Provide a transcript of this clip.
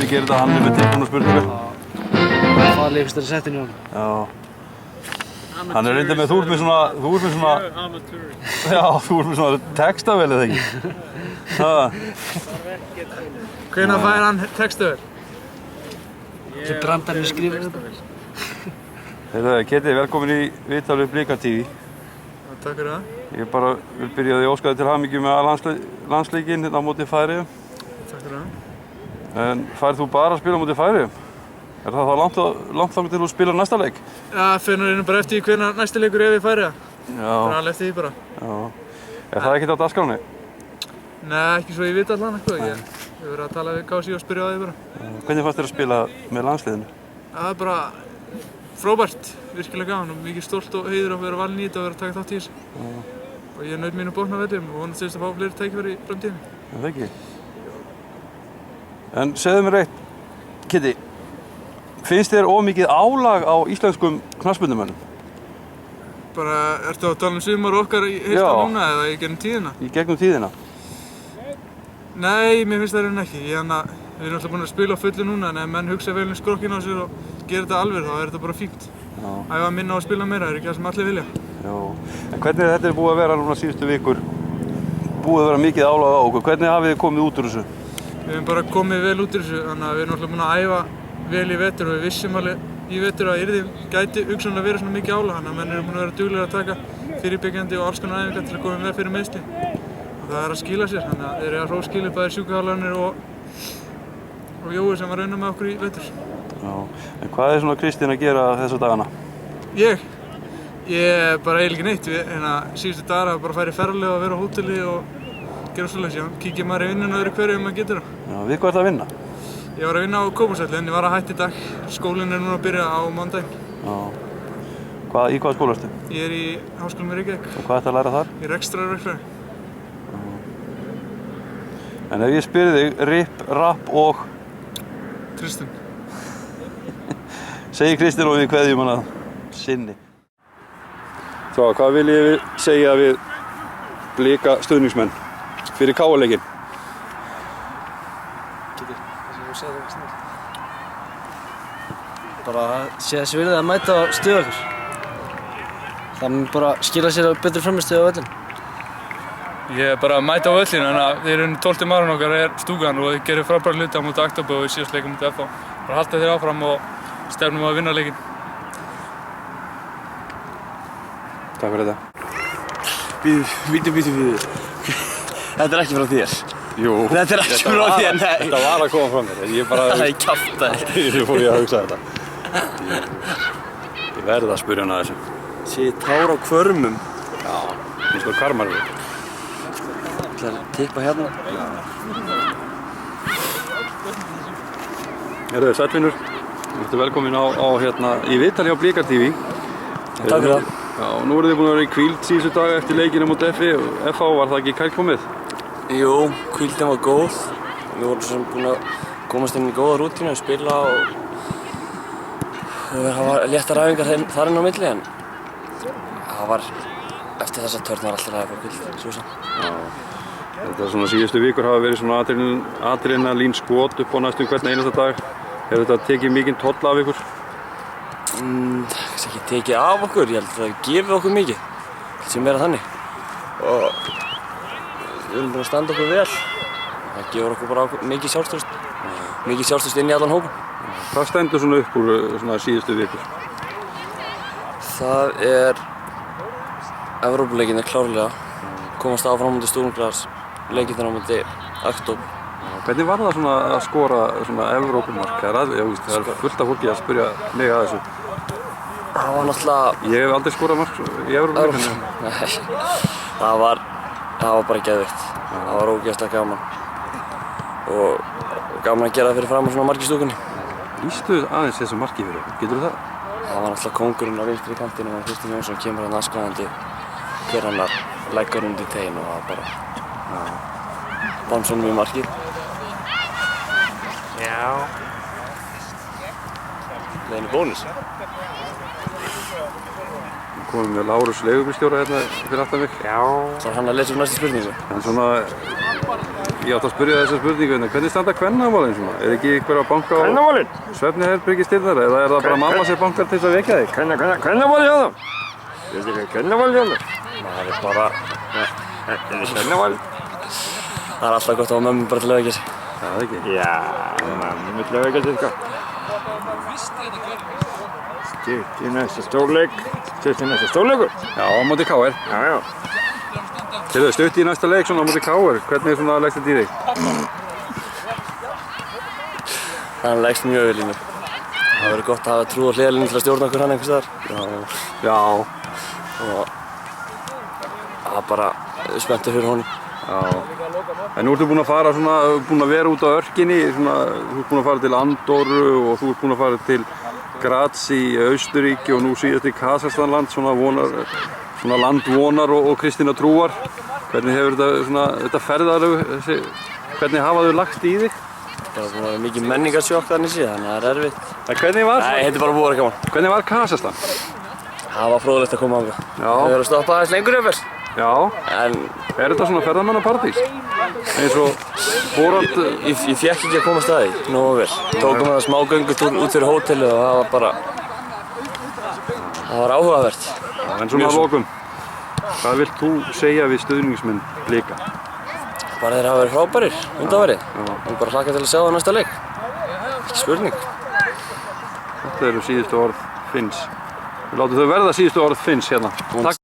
hvernig gerir þetta? Hann með tilbúna spurningar. Það er farlega fyrst að setja inn í honum. Já. Hann reyndar með, þú ert með svona... Já, þú ert með svona textavél eða ekki? Hvenær fær hann textavél? Þessi brandarinn skrifir þetta. Keti, velkomin í viðtal við Blika TV. Takk fyrir það. Ég bara vil byrja að óska þig til hamingju með landsleikinn hérna á móti Færeyjum. Takk fyrir það. En færð þú bara að spila á móti Færeyjum? Er það þá langt þangað til þú spilar næsta leik? Já, fyrir bara eftir hvenær næsti leikur við Færeyja. Já. Bara alveg eftir því bara. Já. Er það ekkert á dagskránni? Nei, ekki svo ég veit allan eitthvað. Ég hef verið að tala við Kási og spyrja á því bara. Hvernig fannst þér að spila með landsliðinu? Það er bara frábært, virkilega gaman og mikið stolt og heiður að vera valinn í þetta og vera að taka þátt í þessu. Og ég naut mínu botn á vellinum og vonast að fá fleiri tækifæri í framtíðinni. Er það ekki? En segðu mér eitt, Kiddi. Finnst þér mikið álag á íslenskum knattspyrnumönnum? Bara, ertu að tala sumar okkar í heilta núna eða í gegnum tíðina? Í gegnum tíðina? Nei, mér finnst það raunin ekki. Við erum alltaf búin að spila á fullu núna en ef menn hugsa vel skrokkinn á sér og gera þetta alveg þá er þetta bara fínt. Æfa minna á að spila meira, það er ekki það sem allir vilja. Já. En hvernig þetta búið að vera núna síðustu vikur? Búið að vera mikið álag á okkur. Hvernig hafið þið komið út úr þessu? Við hefum bara komið vel út úr þessu, þannig að við erum alltaf búin að æfa vel í vetur og við vissum alveg í vetur að gæti hugsanlega verið svona mikið álag, þannig að menn eru búin að vera duglegir að taka fyrirbyggjandi og alls konar æfingar til að koma með fyrir meiðsli. Og það er að skila sér, þannig að þeir eru að hrós skilja bæði sjúkraþjálfararnir og Jói sem var raunar með okkur í vetur. Já. En hvað er svona Kristín að gera þessa dagana? Ég er bara eiginlega ekki neitt. Síðustu dagar að bara fara í ferðalag og vera á hóteli og gera svoleiðis. Já, kíkja maður í vinnuna öðru hverju ef maður getur það. Já, við hvað ert að vinna? Ég var að vinna á Kópavogsvelli en ég var að hætta í dag. Skólinn er núna að byrja á mánudaginn. Já. Í hvaða skóla ertu? Ég er í Háskólanum í Reykjavík. Og hvað ertu að læra þar? Í rekstrarverkfræði. En ef ég spyrir þig, ripp, rapp og... Kristinn. Segir Kristinn og við kveðjum hana sinni. Svo, hvað vil ég segja við Blika stuðningsmenn fyrir KA-leikinn? Bara sé þessi virðið að mæta og stuða okkur. Það mun bara skila sér á betri frammistöðu á völlinn. Ég er bara að mæta á völlinn, þannig að þeir eru 12. maðurinn okkar er stúkan og þeir gerir frábæra hluti á móti Aktobe og í síðast leikum móti FH. Bara halda þeir áfram og stefnum á að vinna leikinn. Takk fyrir þetta. Bíddu. Þetta er ekki frá þér. Jú. Þetta er ekki frá þér, nei. Þetta var að koma frá mér. Ég bara... Það er kjaftaði. Ég fór að hugsa þetta. Ég verði að spyrja hana þessu. Sé tár á hvörmum. Já, eins og hvarmar við. Það er að tippa hérna. Herðu, sætvinur. Þú ert velkomin í viðtal hjá Blika TV. Takk fyrir það. Já, nú eruð þið búin að vera í hvíld síðustu daga eftir leikina móti FH. Var það ekki kærkomið? Jú, hvíldin var góð. Við vorum svo búin að komast inn í góða rútínu og spila og það var léttar æfingar þar inn á milli en það var eftir þessa törn var alltaf að fá hvíld, svo sem. Já. Þetta svona síðustu vikur hafa verið svona adrenalín skot upp á næstum hvern einasta dag. Hefur þetta tekið mikinn toll af ykkur? Það ekki tekið af okkur, ég held að það gefið okkur mikið. Það sé meira þannig. Og við erum búin að standa okkur vel. Það gefur okkur bara mikið sjálfstraust. Mikið sjálfstraust inn í allan hópinn. Hvað stendur svona upp úr svona síðustu vikur? Það er Evrópuleikinir klárlega. Komast áfram á móti Sturm Graz, leikirnir á móti Aktobe. Hvernig var það svona að skora svona Evrópumark? Það er fullt af fólki að spyrja mig að þessu. Það var náttúrulega... Ég hef aldrei skorað mark í Evrópumarkinu. Nei, það var bara geðveikt. Það var ógeðslega gaman. Og gaman að gera það fyrir fram á svona marki stúkunni. Lýstu aðeins þessu marki fyrir okkur, geturðu það? Það var náttúrulega kóngurinn á vinstri kantinu og Kristinn Jónsson kemur hann aðskræðandi hver annar leggur undir teginn og það bara Bánsson mjög markið. Já. Leiðin í bónus. Komum við Lárus leigubílstjóra hérna fyrir aftan mig. Já. Það var hann að lesa upp næstu spurningu. En svona, Ég átti að spyrja þessa spurningu, hvernig standa kvennamálin svona? Er ekki einhver að banka á Kvennamálin? svefniherbergisdyrnar eða er það bara mamma sem bankar til þess að vekja þig? Kvennamálin hjá þeim? Þetta er kvennamálin hjá þeim? Það er bara, Þetta er kvennamálin? það er alltaf gott að hafa mömmu bara til að vekja sig. Já, það ekki. Já, mamma vill að vekja sig sko. Stutt í næsta stórleik. Stutt í næsta stórleikur. Já, á móti KR. Já, já. Til þau stutt í næsta leik svona á móti KR. Hvernig er svona leggst þetta í þig? Hann leggst mjög vel í mig. Það verður gott að hafa trú á hliðarlínu til að stjórna okkur hann einhvers staðar. Já. Og það er bara spenntur fyrir honum. Já. En nú ertu búinn að fara svona, búinn að vera út á örkinni, svona, þú ert búinn að fara til Andorru og þú ert búinn að fara til Graz í Austuríki og nú síðast í Kazakhstanland, svona land vonar og kristinna trúar. Hvernig hefur þetta ferðalög, hvernig hafa þau lagst í þig? Það er bara mikið menningarsjokk þannig síðan, þannig að það er erfitt. En hvernig var Nei, þetta er bara voru gaman. Hvernig var Kazakhstan? Það var fróðlegt að koma á það. Já. Við verðum að stoppa aðeins lengur yfir. Já. En Er þetta svona ferðamannapartís? Eins og Borat? ég fékk ekki að koma að staði, nógu vel. Tókum það smá göngutúr út fyrir hótelið og það var bara, það var áhugavert. En svona að lokum, hvað vilt þú segja við stuðningsmenn Blika? Bara þeir hafa verið frábærir undanfarið. Við bara hlakka til að sjá það næsta leik. Ekki spurning. Þetta eru síðustu orð Finns. Við látum þau verða síðustu orð Finns hérna. Takk